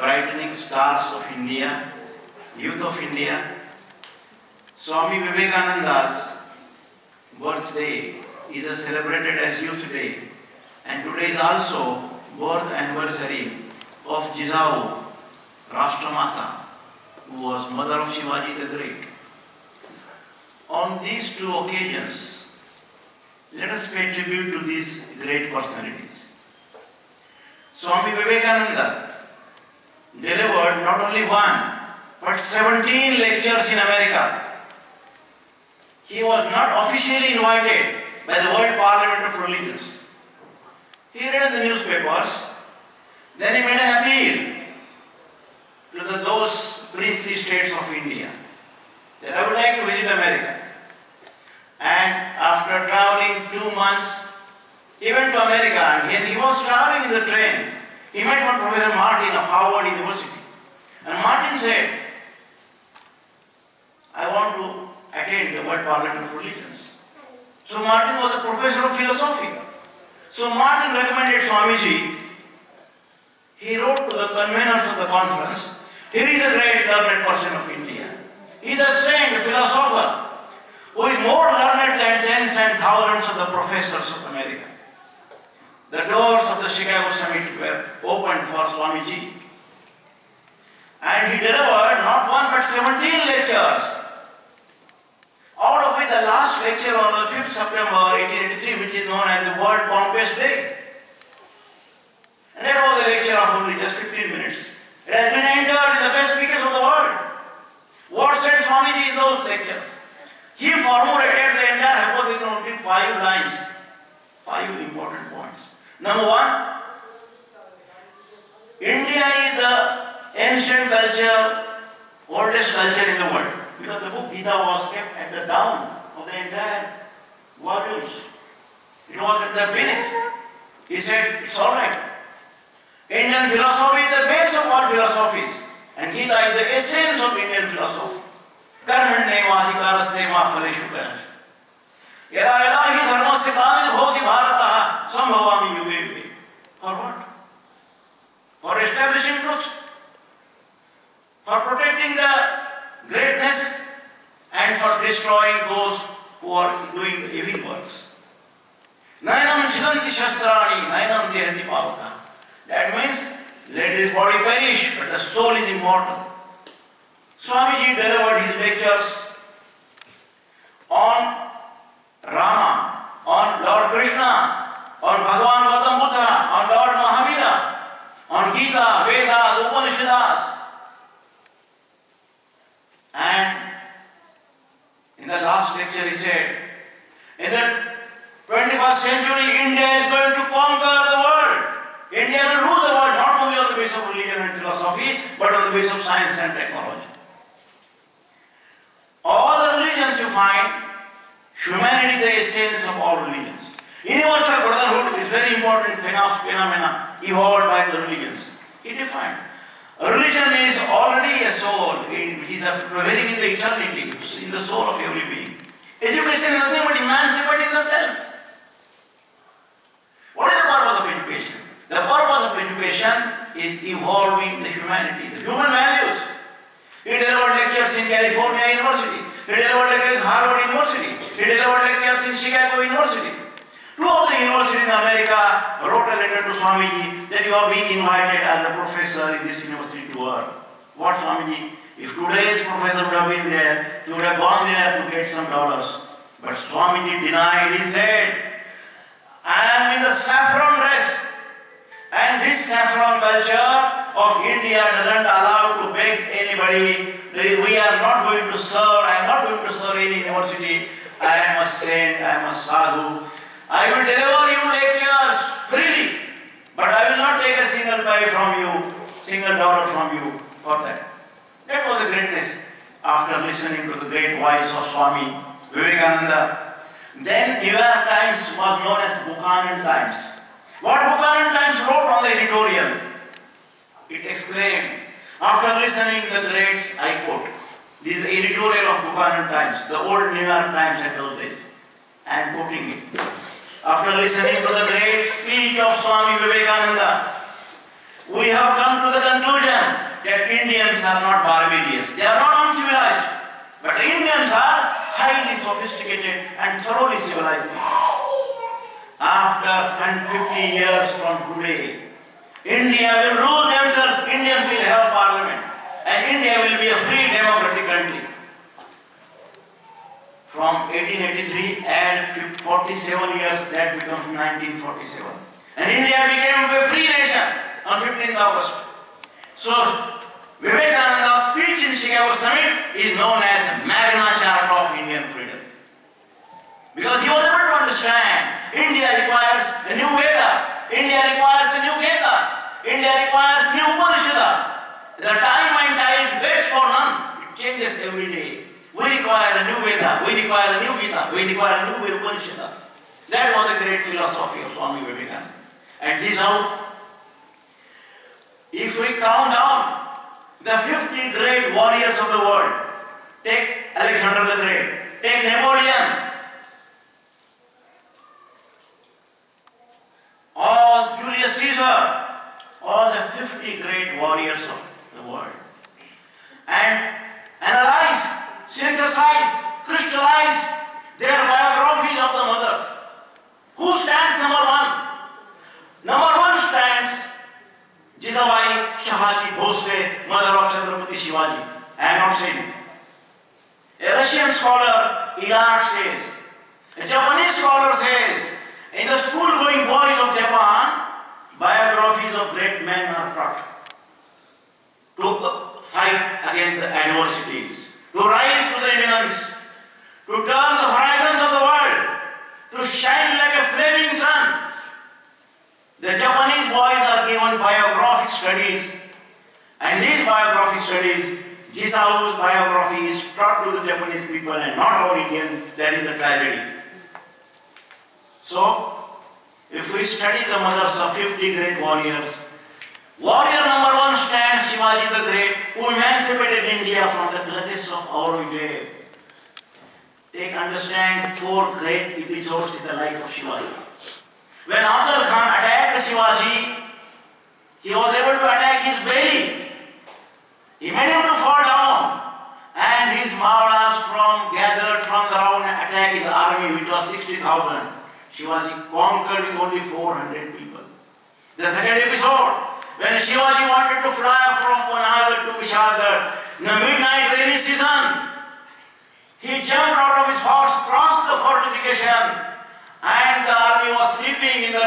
brightening stars of India, youth of India. Swami Vivekananda's birthday is celebrated as Youth Day, and today is also birth anniversary of Jizavu, Rashtramata, who was mother of Shivaji the Great. On these two occasions, let us pay tribute to these great personalities. Swami Vivekananda delivered not only one, but 17 lectures in America. He was not officially invited by the World Parliament of Religions. He read the newspapers, then he made an appeal to those princely states of India that I would like to visit America. And after traveling 2 months, he went to America, and he was traveling in the train. He met one Professor Martin of Harvard University. And Martin said, I want to attend the World Parliament of Religions. So Martin was a professor of philosophy. So Martin recommended Swamiji. He wrote to the conveners of the conference, here is a great learned person of India. He is a saint, a philosopher, who is more learned than tens and thousands of the professors of America. The doors of the Chicago Summit were opened for Swamiji. And he delivered not one but 17 lectures, out of which the last lecture on the 5th September 1883, which is known as the World Conquest Day. And that was a lecture of only just 15 minutes. It has been entered in the best speakers of the world. What said Swamiji in those lectures? He formulated the entire hypothesis in 5 lines, 5 important points. Number 1, India is the ancient culture, oldest culture in the world, because the book Gita was kept at the down of the entire volumes. It was at the beneath. He said, it's all right. Indian philosophy is the base of all philosophies, and Gita is the essence of Indian philosophy. कर्मण्येवाधिकारस्य मा फलेषु कदाचन यदा यदा हि धर्मस्य ग्लानिर्भवति भारतः संभवामि युगे युगे. For what? For establishing truth, for protecting the greatness, and for destroying those who are doing the evil works. Nainam chidanti shastrani, nainam dehati pavaka. That means, let this body perish, but the soul is immortal. Swamiji delivered his lectures on Rama, on Lord Krishna, on Bhagavan Gautam Buddha, on Lord Mahavira, on Gita, Vedas, Upanishads. And in the last lecture he said, in the 21st century, India is going to conquer the world. India will rule the world not only on the basis of religion and philosophy, but on the basis of science and technology. All the religions you find, humanity the essence of all religions. Universal brotherhood is very important phenomena evolved by the religions. He defined. A religion is already a soul. It is prevailing in the eternity, in the soul of every being. Education is nothing but emancipating the self. What is the purpose of education? The purpose of education is evolving the humanity, the human values. He delivered lectures in California University. He delivered lectures in Harvard University. He delivered lectures in Chicago University. 2 of the universities in America wrote a letter to Swamiji that you have been invited as a professor in this university to work. What, Swamiji? If today's professor would have been there, he would have gone there to get some dollars. But Swamiji denied. He said, I am in the saffron dress. And this saffron culture of India doesn't allow to beg anybody. We are not going to serve. I am not going to serve any university. I am a saint. I am a sadhu. I will deliver you lectures freely, but I will not take a single pie from you, single dollar from you for that. That was the greatness after listening to the great voice of Swami Vivekananda. Then New York Times was known as Buchanan Times. What Buchanan Times wrote on the editorial? It exclaimed, after listening to the greats, I quote, this is the editorial of Buchanan Times, the old New York Times at those days. I am quoting it. After listening to the great speech of Swami Vivekananda, we have come to the conclusion Indians are not barbarians, they are not uncivilized, but the Indians are highly sophisticated and thoroughly civilized. After 150 years from today, India will rule themselves, Indians will have parliament, and India will be a free democratic country. From 1883 and 47 years, that becomes 1947. And India became a free nation on 15th August. So, Vivekananda's speech in Chicago Summit is known as Magna Charta of Indian freedom. Because he was able to understand India requires a new Veda, India requires a new Gita, India requires new Upanishad. The time and tide waits for none, it changes every day. We require a new Veda, we require a new Gita, we require a new Upanishads. That was a great philosophy of Swami Vivekananda. And this how, if we count down the 50 great warriors of the world, take Alexander the Great, take Napoleon, all Julius Caesar, all the 50 great warriors of the world, and analyze, synthesize, crystallize their biographies of the mothers. Who stands number one? Number one stands Jijabai Shahaji Bhosle, mother of Chhatrapati Shivaji. I am not saying. A Russian scholar, Ilard, says, a Japanese scholar says, in the school-going boys of Japan, biographies of great men are taught to fight against the adversities, to rise to the eminence, to turn the horizons of the world, to shine like a flaming sun. The Japanese boys are given biographic studies, and these biographic studies, Jisau's biography is taught to the Japanese people and not our Indian. That is the tragedy. So, if we study the mothers of 50 great warriors, warrior number one stands Shivaji the Great, who emancipated India from the clutches of Aurangzeb. Understand 4 great episodes in the life of Shivaji. When Afzal Khan attacked Shivaji, he was able to attack his belly. He made him to fall down, and his Maulas gathered from the round and attacked his army, which was 60,000. Shivaji conquered with only 400 people. The second episode, when Shivaji wanted to fly from Panagar to Vishalgarh in the midnight rainy season, he jumped out of his horse, crossed the fortification, and the army was sleeping in the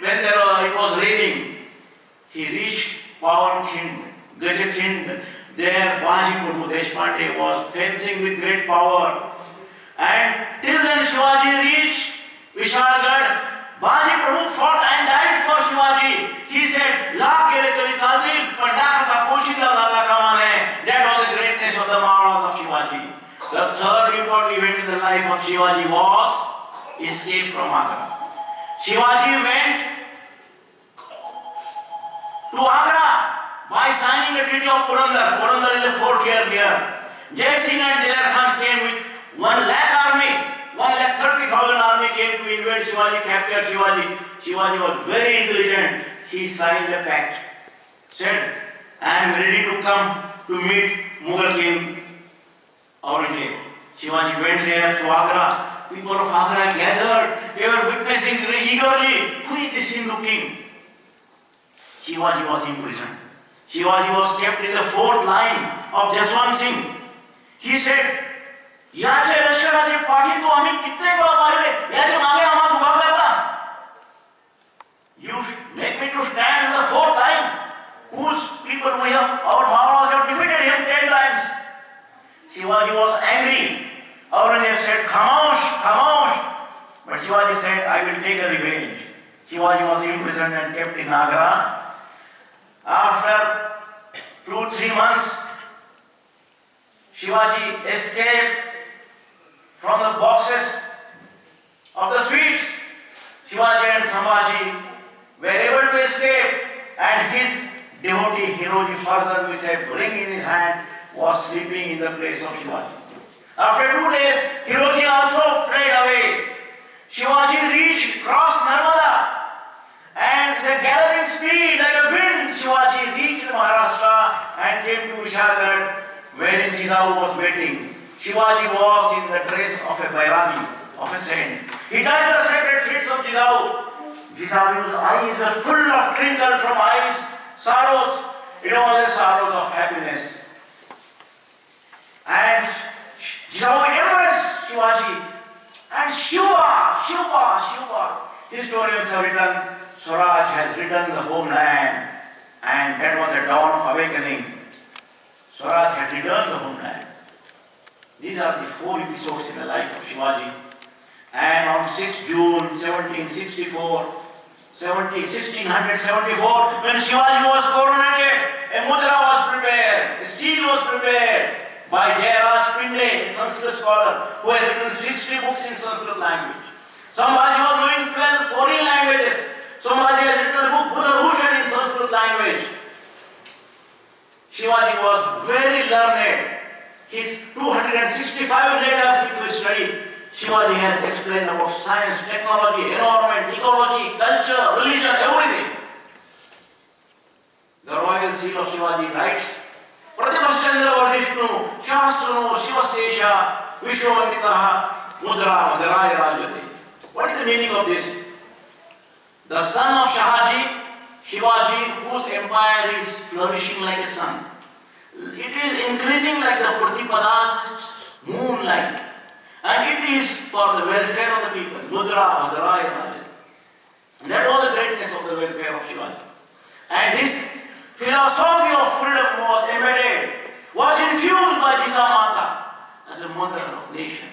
when it was raining. He reached Pawankhand, Gajakhind. There Baji Prabhu Deshpande was fencing with great power. And till then Shivaji reached Vishalgarh. Baji Prabhu fought and died for Shivaji. He said, "Lakh gere teri chaldi, pandaka tha poshida zada kamane." That was the greatness of the Maharas of Shivaji. The third important event in the life of Shivaji was escape from Agra. Shivaji went to Agra by signing a treaty of Purandar. Purandar is a fort here near. Jai Singh and Diler Khan came with 1 lakh army. 1,30,000 army came to invade Shivaji, capture Shivaji. Shivaji was very intelligent. He signed a pact. Said, "I am ready to come to meet Mughal king Aurangzeb." Shivaji went there to Agra. People of Agra gathered. They were witnessing eagerly. Who is this Hindu king? Shivaji was imprisoned. Shivaji was kept in the 4th line of Jaswant Singh. He said, "याचे लष्कराचे पाठी तो आम्ही कित्येक वेळा पाहिले, याच्या मागे आम्हाला उभा करता. You make me to stand in the 4th line, whose people our Maharas have defeated him 10 times. Shivaji was angry. Aurangzeb said, "Khamosh, khamosh." But Shivaji said, "I will take a revenge." Shivaji was imprisoned and kept in Agra. After 2-3 months, Shivaji escaped from the boxes of the sweets. Shivaji and Sambhaji were able to escape, and his devotee Hiroji Farzan, with a ring in his hand, was sleeping in the place of Shivaji. After 2 days, Hiroji also fled away. Shivaji crossed Narmada, and with a galloping speed like a wind, Shivaji reached Maharashtra and came to Vishalgarh, wherein Jizau was waiting. Shivaji was in the dress of a Bairagi, of a saint. He touched the sacred feet of Jizau. Jizau's eyes were full of twinkle from eyes, sorrows. It was a sorrow of happiness. And Jizau embraced Shivaji. And Shiva. Historians have written, Swaraj has written the homeland. And that was a dawn of awakening. Swaraj had returned the homeland. These are the 4 episodes in the life of Shivaji. And on 6 June 1674, when Shivaji was coronated, a mudra was prepared, a seal was prepared by Jayaraj Pinde, a Sanskrit scholar, who has written 60 books in Sanskrit language. Somebody was knowing 12 foreign languages. Somebody has written a book, Buddha Bhushan, in Sanskrit language. Shivaji was very learned. His 265 letters, if you study, Shivaji has explained about science, technology, environment, ecology, culture, religion, everything. The royal seal of Shivaji writes, Pratipaschandra Vardishnu, Shasunu, Shivasesha, Vishwavanditaha, Mudra, Madharaya Rajate. What is the meaning of this? The son of Shahaji, Shivaji, whose empire is flourishing like a sun. It is increasing like the Pratipada's moonlight. And it is for the welfare of the people. Mudra, Madharaya Rajate. That was the greatness of the welfare of Shivaji. And this philosophy of freedom was embedded, was infused by Jizamata as a mother of nation.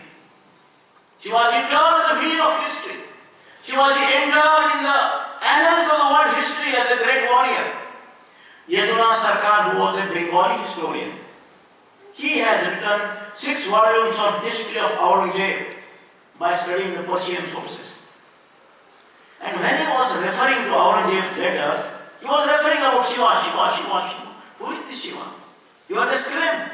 Shivaji turned the wheel of history. Shivaji entered in the annals of the world history as a great warrior. Yaduna Sarkar, who was a Bengali historian, he has written 6 volumes on history of Aurangzeb by studying the Persian sources. And when he was referring to Aurangzeb's letters, he was referring about Shiva. Who is this Shiva? He was a scribe.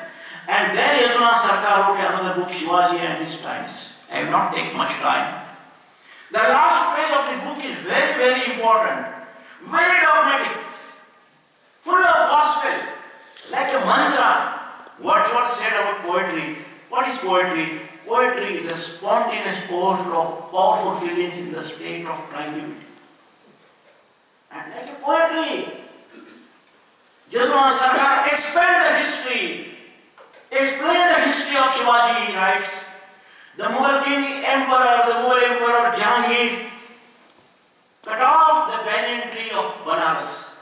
And then Yaduna Sarkar wrote another book, Shivaji and His Times. I have not taken much time. The last page of this book is very, very important, very dogmatic, full of gospel, like a mantra. Wordsworth said about poetry. What is poetry? Poetry is a spontaneous overflow of powerful feelings in the state of tranquility. And like a poetry, Yaduna Sarkar explained the history of Shivaji. He writes, the Mughal Emperor Jahangir cut off the banyan tree of Banaras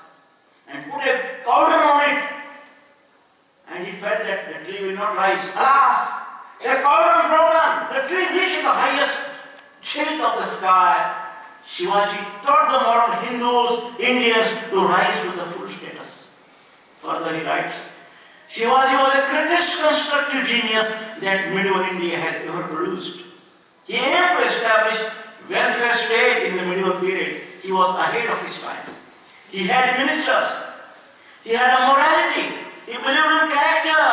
and put a cordon on it, and he felt that the tree will not rise. Alas, the cordon broken, the tree reached the highest zenith of the sky. Shivaji taught the modern Hindus, Indians to rise to the full status. Further he writes, Shivaji was the greatest constructive genius that medieval India had ever produced. He aimed to establish welfare state in the medieval period. He was ahead of his times. He had ministers. He had a morality. He believed in character.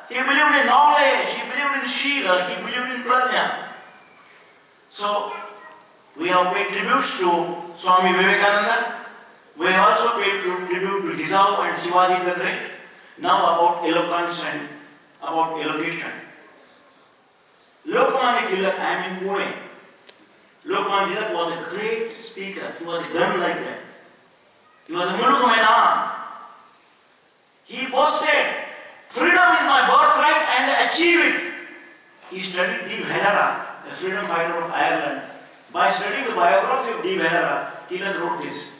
He believed in knowledge. He believed in Shila. He believed in Prajna. So, we have paid tributes to Swami Vivekananda. We have also paid tribute to Jizau and Shivaji the Great. Now about eloquence and about elocution. Lokmanya Tilak, I am in Pune. Lokmanya Tilak was a great speaker. He was a gun like that. He was a Muluk Maidan. He boasted, freedom is my birthright and achieve it. He studied D. Bhenara, the freedom fighter of Ireland. By studying the biography of D. Bhenara, Tilak wrote this.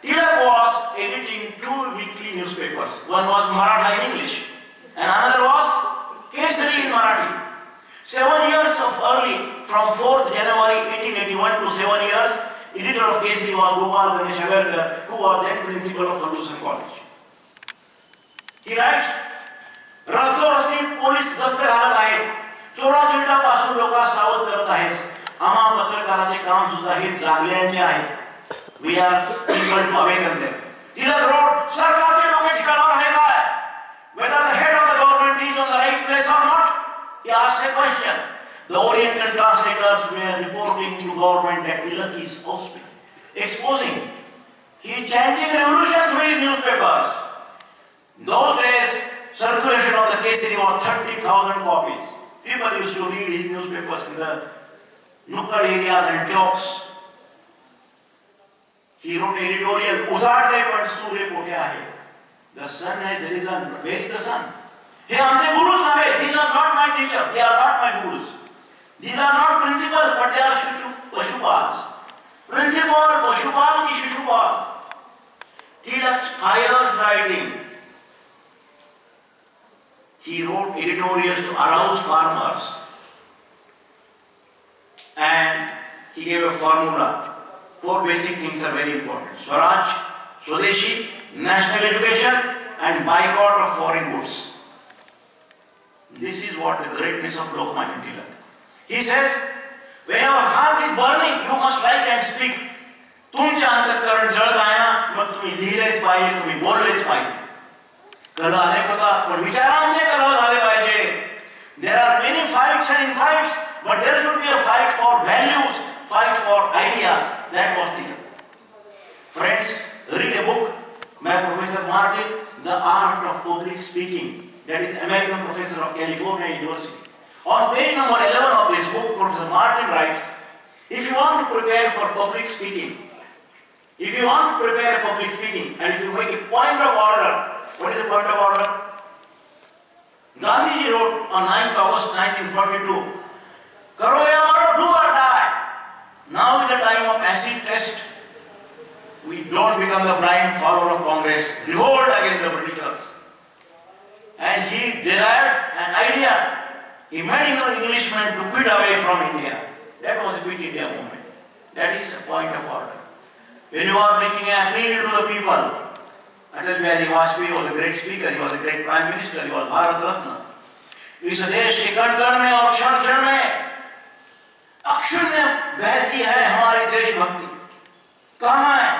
Tilak was editing 2 weekly newspapers. One was Maratha in English and another was Kesari in Marathi. 7 years of early, from 4th January 1881 to 7 years, editor of Kesari was Gopal Ganesh Agarkar, who was then principal of Ferguson College. He writes, रस्तो-रस्ती police गस्त घालत आहेत, चोरा-चिरटापासून लोकांना सावध करत आहेत. आम्हा पत्रकाराचे काम सुद्धा हे जागल्यांचे आहे. We are equal to awaken them. Tilak wrote, सरकारचे डोके ठिकाणावर आहे काय? Whether the head of the government is on the right place or not? He asked a question. The Oriental translators were reporting to government that Tilak is ousted, exposing. He is chanting revolution through his newspapers. In those days, Kesari was 30,000 copies. People used to read his newspapers in the nukkad areas and chowks. He wrote editorial, Uzadle but Surya Kotya hai. The sun has risen. Where is the sun? Hey, amche gurus nahe. These are not my teachers. They are not my gurus. These are not principals, but they are Pashupals. Principal Pashupal ki Shishupal. Tilak's fires writing. He wrote editorials to arouse farmers. And he gave a formula. 4 basic things are very important. Swaraj, Swadeshi, national education, and boycott of foreign goods. This is what the greatness of Lokmanya Tilak. He says, when your heart is burning, you must write and speak. तुमच्या अंतःकरण जळत आहे ना, मग तुम्ही लिहिलेच पाहिजे, तुम्ही बोललेच पाहिजे. कलह अनेक होतात, पण विचारांचे कलह झाले पाहिजे. There are many fights and infights, but there should be a fight for values, fight for ideas. That was Tilak. Friends, read a book by Professor Martin, The Art of Public Speaking. That is American professor of California University. On page number 11 of this book, Professor Martin writes, if you want to prepare for public speaking, and if you make a point of order, what is the point of order? Gandhiji wrote on 9th August 1942, Karo ya maro, do or die. Now is the time of acid test. We don't become the blind follower of Congress, revolt against the Britishers. And he derived an idea. He made an Englishman to quit away from India. That was a Quit India movement. That is a point of order. When you are making an appeal to the people, Atal Bihari Vajpayee was a great speaker, he was a great Prime Minister, he was Bharat Ratna. इस देश के कण-कण में और क्षण-क्षण में अक्षुण्य बहती है हमारी देशभक्ति. कहाँ है?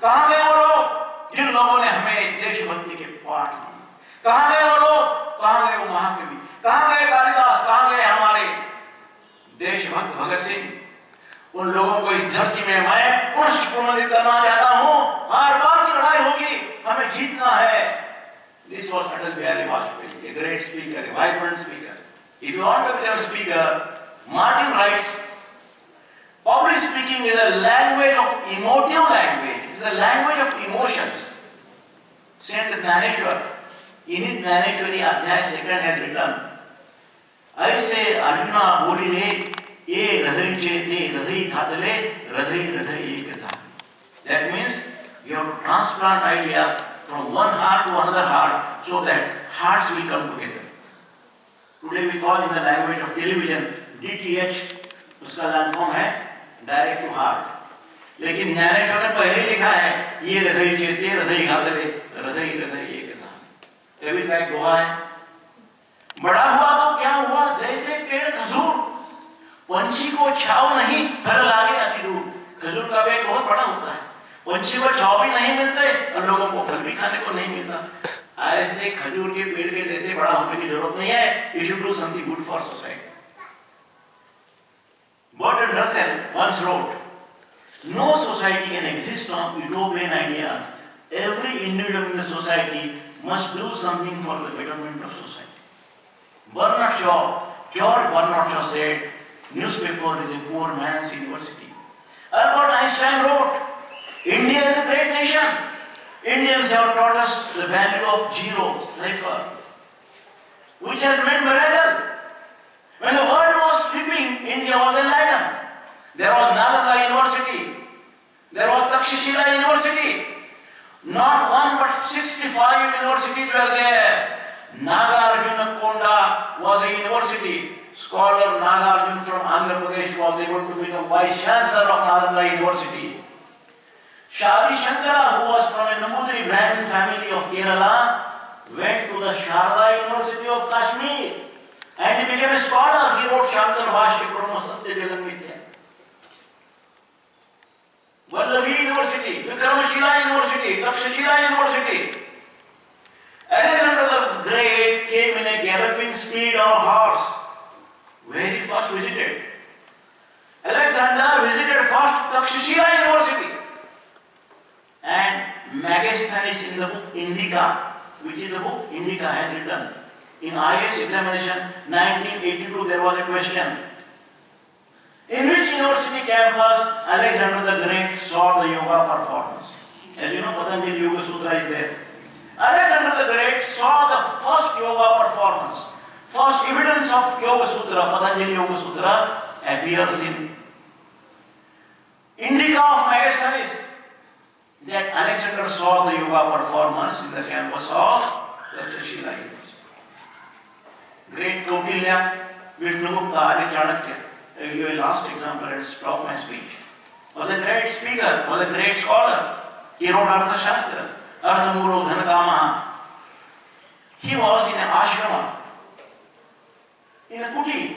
कहाँ गए वो लोग जिन लोगों ने हमें देशभक्ति के पाठ दिए? कहाँ गए वो लोग? कहाँ गए वो महाकवि? कहाँ गए कालिदास? कहाँ गए हमारे देशभक्त भगत सिंह? उन लोगों को इस धरती में मैं पुनः करना चाहता हूँ. हर बार की लड़ाई होगी, हमें जीतना है. This was Atal Bihari Vajpayee, a great speaker, a vibrant speaker. If you want to become a speaker, Martin writes, public speaking is a language of emotive language. It is a language of emotions. Saint Dnyaneshwar, in his Dnyaneshwari Adhyay 2nd has written, ऐसे अर्जुना बोलिले ये हृदयचे ते हृदय घातले हृदय हृदय एक झाले. That means you have to transplant ideas from one heart to another heart so that hearts will come together. Today we call in the language of television DTH, उसका लैंड फॉर्म है डायरेक्ट टू हार्ट. लेकिन ज्ञानेश्वर ने पहले लिखा है ये हृदय चेते हृदय घातले हृदय हृदय एक झाले. तभी का एक दोहा है, बड़ा हुआ तो क्या हुआ जैसे पेड़ खजूर, पंछी को छाव नहीं फल लागे अति दूर. खजूर का पेड़ बहुत बड़ा होता है, पंछी को छाव भी नहीं मिलते और लोगों को फल भी खाने को नहीं मिलता. ऐसे खजूर के पेड़ के जैसे बड़ा होने की जरूरत नहीं है. You should do something good for society. Bertrand Russell once wrote, no society can exist on utopian ideas. Every individual in the society must do something for the betterment of society. George Bernard Shaw said, newspaper is a poor man's university. Albert Einstein wrote, India is a great nation. Indians have taught us the value of zero, cipher, which has made miracle. When the world was sleeping, India was enlightened. There was Nalanda University. There was Takshashila University. Not one but 65 universities were there. Nagarjuna Konda was a university. Scholar Nagarjuna from Andhra Pradesh was able to become Vice Chancellor of Nalanda University. Shadi Shankara, who was from a Namudri Brahmin family of Kerala, went to the Sharda University of Kashmir and he became a scholar. He wrote Shankar Bhashya Brahma Satya Jagan Mithya. Vallavi University, Vikramashila University, Takshashila University. Alexander the Great came in a galloping speed on a horse, where he first visited. Alexander visited first Takshashila University. And Megasthenes in the book Indica, which is the book Indica has written, In IAS examination 1982 there was a question. In which university campus Alexander the Great saw the yoga performance? As you know, Patanjali Yoga Sutra is there. Alexander the Great saw the first yoga performance. First evidence of Yoga Sutra, Patanjali Yoga Sutra, appears in Indica of Megasthenes that Alexander saw the yoga performance in the campus of Takshashila University. Great Kautilya, Vishnugupta, Adi Chanakya. I will give a last example and stop my speech. Was a great speaker, was a great scholar. He wrote Arthashastra, Arthamulo Dhanakamaha. He was in an ashrama, in a kuti,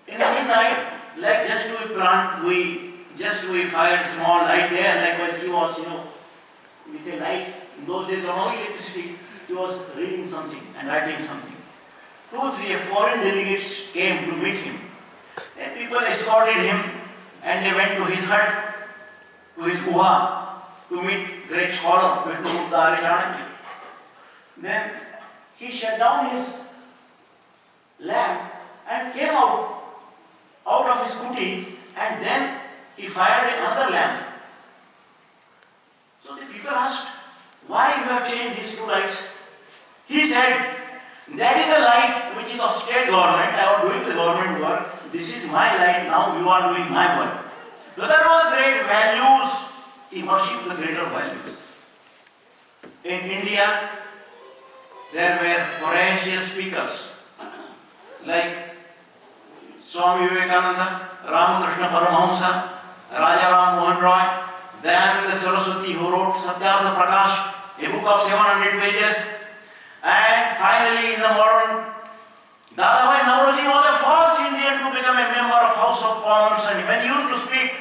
in the midnight, like just to plant, we fired small light there, likewise he was, with a light. In those days, there was no electricity. He was reading something and writing something. 2, 3 foreign delegates came to meet him. And people escorted him and they went to his hut, to his guha, to meet great scholar, Vishnugupta Adi Chanakya. Then he shut down his lamp and came out of his kuti, and then he fired another lamp. So the people asked, why you have changed these 2 lights? He said, that is a light which is of state government. I was doing the government work. This is my light. Now you are doing my work. So that was great values. He worshipped the greater values. In India, there were voracious speakers like Swami Vivekananda, Ramakrishna Paramahamsa, Raja Ram Mohan Roy, Dayananda Saraswati, who wrote Satyartha Prakash, a book of 700 pages. And finally, in the modern, Dadabhai Naoroji was the first Indian to become a member of House of Commons, and when he used to speak,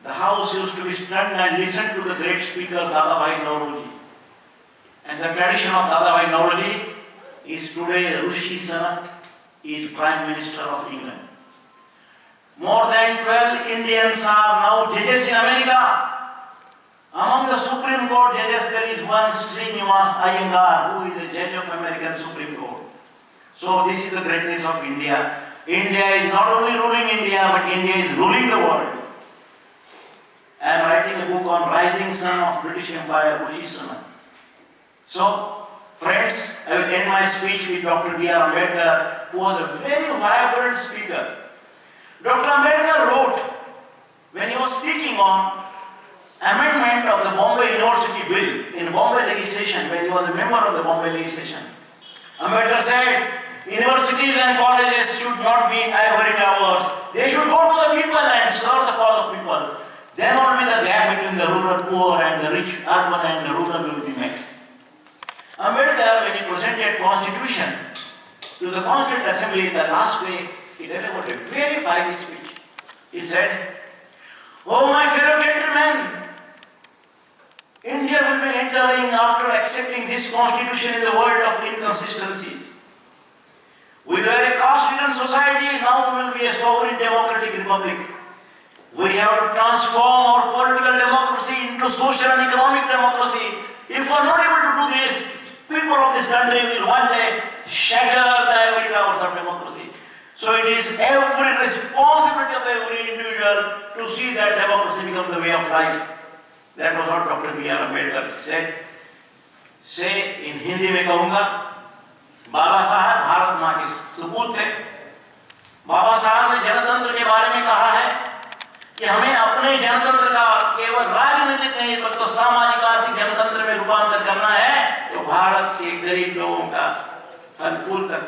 the house used to be stunned and listen to the great speaker Dadabhai Naoroji. And the tradition of Dadabhai Naoroji is today Rishi Sunak is Prime Minister of England. More than 12 Indians are now judges in America. Among the Supreme Court judges, there is one Srinivas Iyengar, who is a judge of American Supreme Court. So this is the greatness of India. India is not only ruling India, but India is ruling the world. I am writing a book on Rising Sun of British Empire, Rishi Sunak. So, friends, I will end my speech with Dr. B.R. Ambedkar, who was a very vibrant speaker. Dr. Ambedkar wrote, when he was speaking on amendment of the Bombay University Bill in Bombay legislation, when he was a member of the Bombay legislation, Ambedkar said, universities and colleges should not be ivory towers. They should go to the people and serve the cause of people. Then only the gap between the rural poor and the rich urban and the rural will be met. Ambedkar, when he presented Constitution to the Constituent Assembly the last day, he delivered a very fiery speech. He said, "Oh my fellow countrymen, India will be entering after accepting this Constitution in the world of inconsistencies. We were a caste-ridden society, now we will be a sovereign democratic republic. We have to transform our political democracy into social and economic democracy. If we are not able to do this, people of this country will one day shatter the ivory towers of democracy. So it is every responsibility of every individual to see that democracy becomes the way of life." That was what Dr. B.R. Ambedkar said. Say in Hindi में कहूँगा, बाबा साहब भारत माँ के सपूत थे. बाबा साहब ने जनतंत्र के बारे में कहा है कि हमें अपने जनतंत्र का केवल राजनीतिक नहीं बल्कि सामाजिक आर्थिक जनतंत्र में रूपांतर करना है, तो भारत के गरीब लोगों का फल फूल तक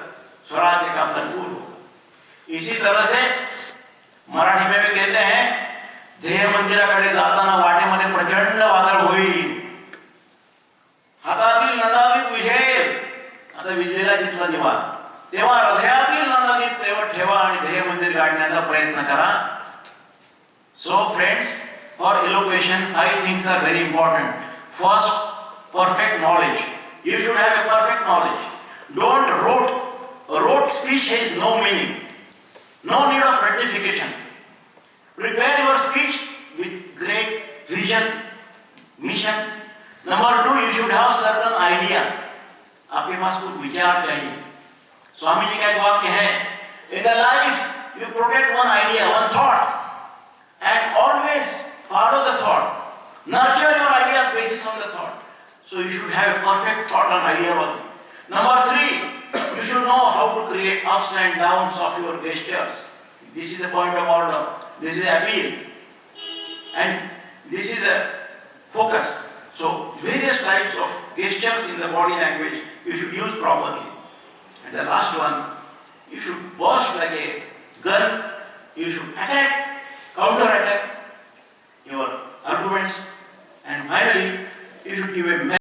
स्वराज्य का फल फूल होगा. इसी तरह से मराठी में भी कहते हैं, ध्येय मंदिराकडे जाताना वाटेमध्ये प्रचंड वादळ होईल, हातातील नंदादीप विझेल. आता विजलेला तिथला दिवा, तेव्हा हृदयातील नंदादीप तेवढ ठेवा आणि ध्येय मंदिर गाठण्याचा प्रयत्न करा. So friends, for elocution, 5 things are very important. First, perfect knowledge. You should have a perfect knowledge. Don't rote speech has no meaning. No need of rectification. Prepare your speech with great vision, mission. Number 2, you should have certain idea. आपके पास कुछ विचार चाहिए. स्वामी जी का एक वाक्य है, in the life you protect one idea, one thought, and always follow the thought. Nurture your idea basis on the thought. So you should have a perfect thought and ideology. Number 3, you should know how to create ups and downs of your gestures. This is the point of order. This is appeal. And this is a focus. So various types of gestures in the body language you should use properly. And the last one, you should burst like a gun. You should attack, counter-attack your arguments. And finally, you should give a